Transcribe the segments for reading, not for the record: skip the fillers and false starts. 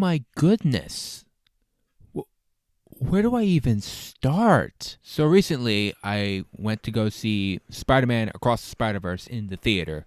my goodness. Where do I even start? So recently, I went to go see Spider-Man Across the Spider-Verse in the theater.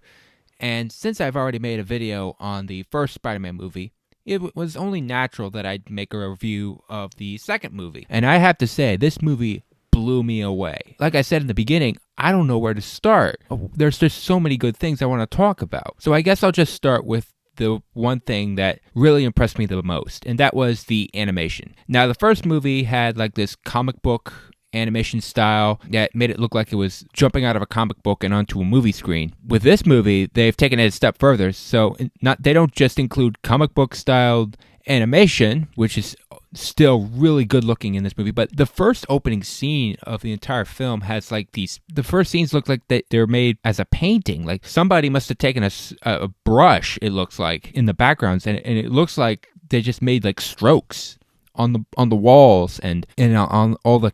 And since I've already made a video on the first Spider-Man movie, it was only natural that I'd make a review of the second movie. And I have to say, this movie blew me away. Like I said in the beginning, I don't know where to start. There's just so many good things I want to talk about. So I guess I'll just start with the one thing that really impressed me the most, and that was the animation. Now, the first movie had like this comic book animation style that made it look like it was jumping out of a comic book and onto a movie screen. With this movie, they've taken it a step further, so they don't just include comic book styled animation, which is still really good looking in this movie, but the first opening scene of the entire film has like the first scenes look like they're made as a painting. Like somebody must have taken a brush, it looks like, in the backgrounds, and it looks like they just made like strokes on the walls and on all the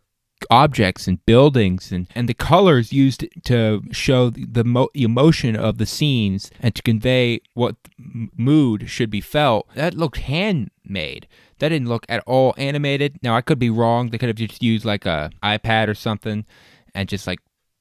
objects and buildings and the colors used to show the emotion of the scenes and to convey what mood should be felt. That looked handmade. That didn't look at all animated. Now, I could be wrong. They could have just used like a iPad or something and just like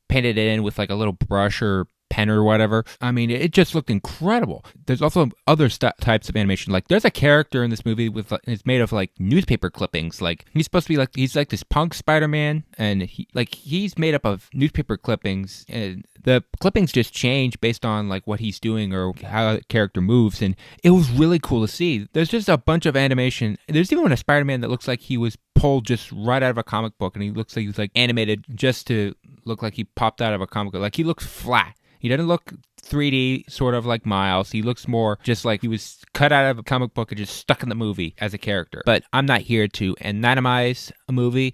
painted it in with like a little brush or pen or whatever. I mean, it just looked incredible. There's also other types of animation. Like there's a character in this movie it's made of like newspaper clippings. Like he's supposed to be like, he's like this punk Spider-Man, and he's made up of newspaper clippings, and the clippings just change based on like what he's doing or how the character moves, and it was really cool to see. There's just a bunch of animation. There's even a Spider-Man that looks like he was pulled just right out of a comic book, and he looks like he was like animated just to look like he popped out of a comic book. Like he looks flat. He doesn't look 3D, sort of like Miles. He looks more just like he was cut out of a comic book and just stuck in the movie as a character. But I'm not here to anatomize a movie.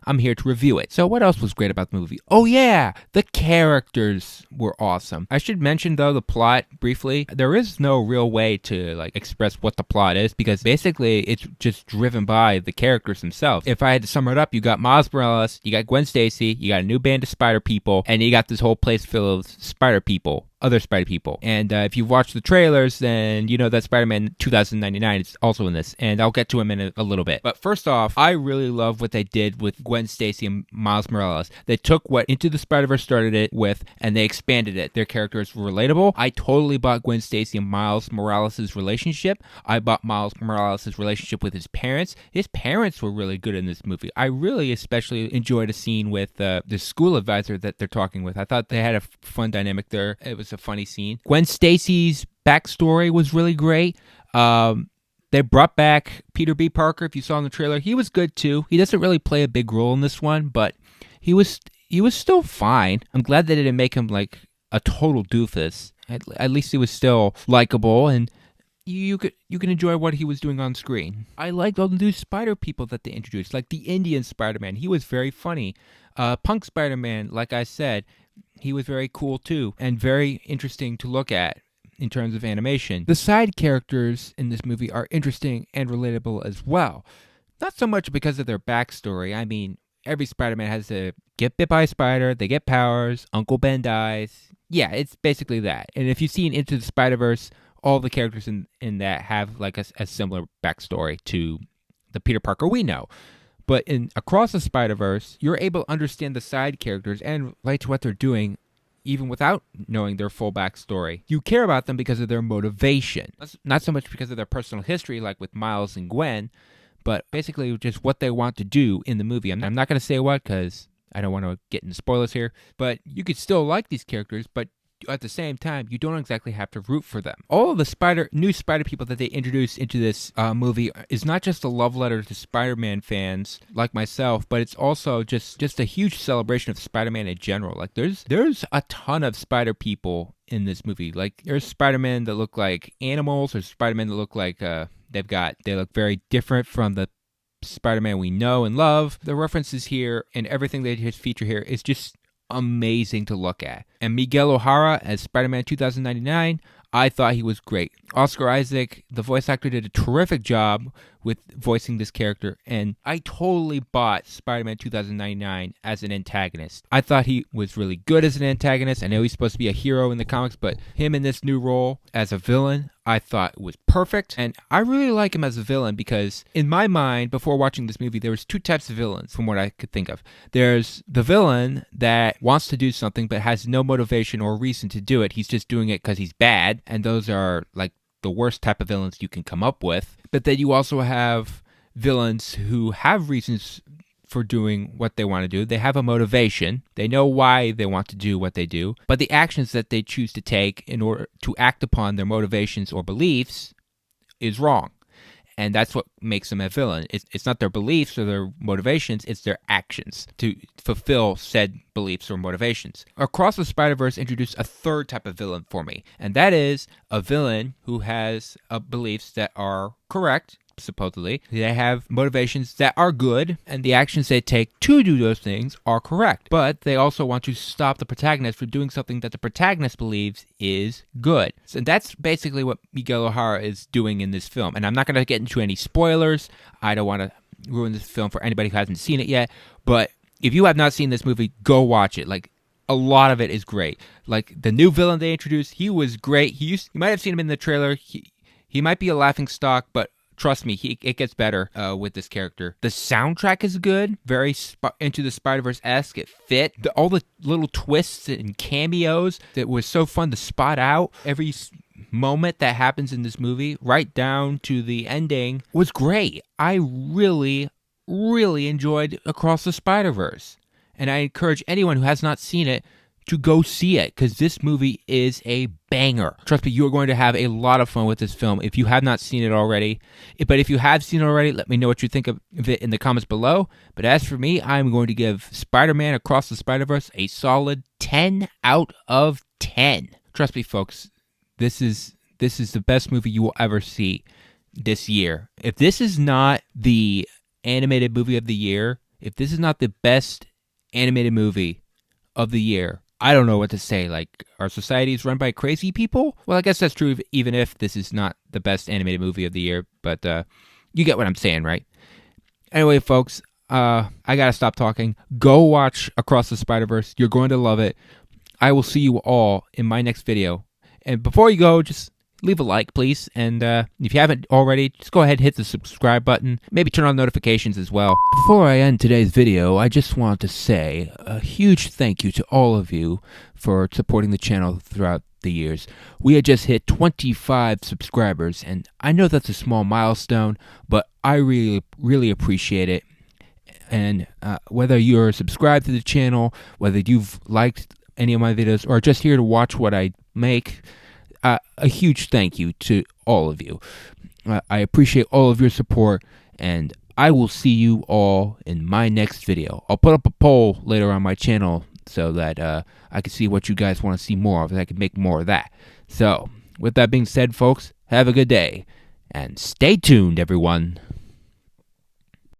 I'm here to review it. So what else was great about the movie? Oh yeah, the characters were awesome. I should mention though the plot briefly. There is no real way to like express what the plot is because basically it's just driven by the characters themselves. If I had to sum it up, you got Miles Morales, you got Gwen Stacy, you got a new band of spider people, and you got this whole place full of spider people. Other Spider people. And if you've watched the trailers, then you know that Spider-Man 2099 is also in this, and I'll get to him in a little bit. But first off, I really love what they did with Gwen Stacy and Miles Morales. They took what Into the Spider-Verse started it with, and they expanded it. Their characters were relatable. I totally bought Gwen Stacy and Miles Morales' relationship. I bought Miles Morales' relationship with his parents. His parents were really good in this movie. I really especially enjoyed a scene with the school advisor that they're talking with. I thought they had a fun dynamic there. It was a funny scene. Gwen Stacy's backstory was really great. They brought back Peter B. Parker. If you saw in the trailer, he was good too. He doesn't really play a big role in this one, but he was still fine. I'm glad they didn't make him like a total doofus. At least he was still likable, and you can enjoy what he was doing on screen. I liked all the new spider people that they introduced, like the Indian Spider-Man. He was very funny. Punk Spider-Man, like I said, he was very cool too, and very interesting to look at in terms of animation. The side characters in this movie are interesting and relatable as well. Not so much because of their backstory. I mean, every Spider-Man has to get bit by a spider, they get powers, Uncle Ben dies. Yeah, it's basically that. And if you've seen Into the Spider-Verse, all the characters in that have like a similar backstory to the Peter Parker we know. But in Across the Spider-Verse, you're able to understand the side characters and relate to what they're doing even without knowing their full backstory. You care about them because of their motivation. Not so much because of their personal history like with Miles and Gwen, but basically just what they want to do in the movie. I'm not going to say what because I don't want to get into spoilers here, but you could still like these characters, but at the same time, you don't exactly have to root for them. All of the new spider people that they introduced into this movie is not just a love letter to Spider-Man fans like myself, but it's also just a huge celebration of Spider-Man in general. Like there's a ton of spider people in this movie. Like there's Spider-Man that look like animals, there's Spider-Man that look like they look very different from the Spider-Man we know and love. The references here and everything they just feature here is just amazing to look at. And Miguel O'Hara as Spider-Man 2099, I thought he was great. Oscar Isaac, the voice actor, did a terrific job with voicing this character, and I totally bought Spider-Man 2099 as an antagonist. I thought he was really good as an antagonist. I know he's supposed to be a hero in the comics, but him in this new role as a villain, I thought was perfect. And I really like him as a villain because in my mind, before watching this movie, there was two types of villains from what I could think of. There's the villain that wants to do something but has no motivation or reason to do it. He's just doing it because he's bad. And those are like the worst type of villains you can come up with. But then you also have villains who have reasons for doing what they want to do. They have a motivation. They know why they want to do what they do. But the actions that they choose to take in order to act upon their motivations or beliefs is wrong. And that's what makes them a villain. It's not their beliefs or their motivations, it's their actions to fulfill said beliefs or motivations. Across the Spider-Verse introduced a third type of villain for me, and that is a villain who has beliefs that are correct, supposedly. They have motivations that are good, and the actions they take to do those things are correct. But they also want to stop the protagonist from doing something that the protagonist believes is good. So that's basically what Miguel O'Hara is doing in this film. And I'm not going to get into any spoilers. I don't want to ruin this film for anybody who hasn't seen it yet. But if you have not seen this movie, go watch it. Like, a lot of it is great. Like, the new villain they introduced, he was great. You might have seen him in the trailer. He might be a laughingstock, but trust me, it gets better with this character. The soundtrack is good, very Into the Spider-Verse-esque. It fit. All the little twists and cameos that was so fun to spot out. Every moment that happens in this movie, right down to the ending, was great. I really, really enjoyed Across the Spider-Verse. And I encourage anyone who has not seen it to go see it, because this movie is a banger. Trust me, you are going to have a lot of fun with this film if you have not seen it already. But if you have seen it already, let me know what you think of it in the comments below. But as for me, I'm going to give Spider-Man Across the Spider-Verse a solid 10 out of 10. Trust me, folks, this is the best movie you will ever see this year. If this is not the animated movie of the year, if this is not the best animated movie of the year, I don't know what to say. Like, our society is run by crazy people? Well, I guess that's true even if this is not the best animated movie of the year, but you get what I'm saying, right? Anyway, folks, I gotta stop talking. Go watch Across the Spider-Verse. You're going to love it. I will see you all in my next video. And before you go, just leave a like, please. And if you haven't already, just go ahead and hit the subscribe button. Maybe turn on notifications as well. Before I end today's video, I just want to say a huge thank you to all of you for supporting the channel throughout the years. We had just hit 25 subscribers, and I know that's a small milestone, but I really, really appreciate it. And whether you're subscribed to the channel, whether you've liked any of my videos, or just here to watch what I make, a huge thank you to all of you. I appreciate all of your support, and I will see you all in my next video. I'll put up a poll later on my channel so that I can see what you guys want to see more of, and I can make more of that. So, with that being said, folks, have a good day, and stay tuned, everyone.